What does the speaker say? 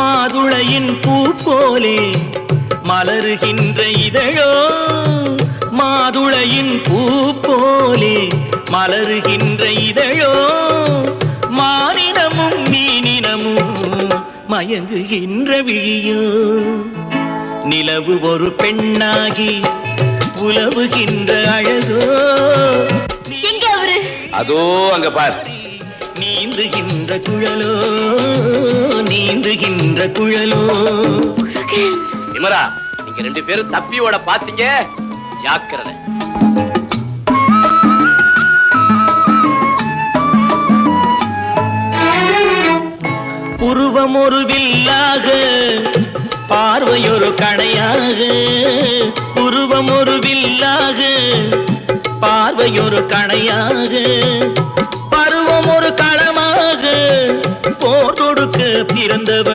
மாதுளையின் பூ போலே மலருகின்ற இதழோ, மாதுளையின் பூ போலே மலருகின்ற இதழோ, மானினமும் மீனினமும் மயங்குகின்ற விழியோ. நிலவு ஒரு பெண்ணாகி உலவுகின்ற அழகோ. எங்க அவரு? அதோ அங்க பார். நீந்துகின்ற குழலோ, நீந்துகின்ற குழலோ. விமரா, நீங்க 2 பேரும் தப்பியோட பாத்தீங்க, ஜாக்கிரதை. புருவம் ஒரு வில்லாக, பார்வையொரு கணையாக. புருவம் ஒரு வில்லாக, பார்வையொரு கணையாக. பருவம் ஒரு களமாக, போர் தொடுக்க பிறந்தவர்.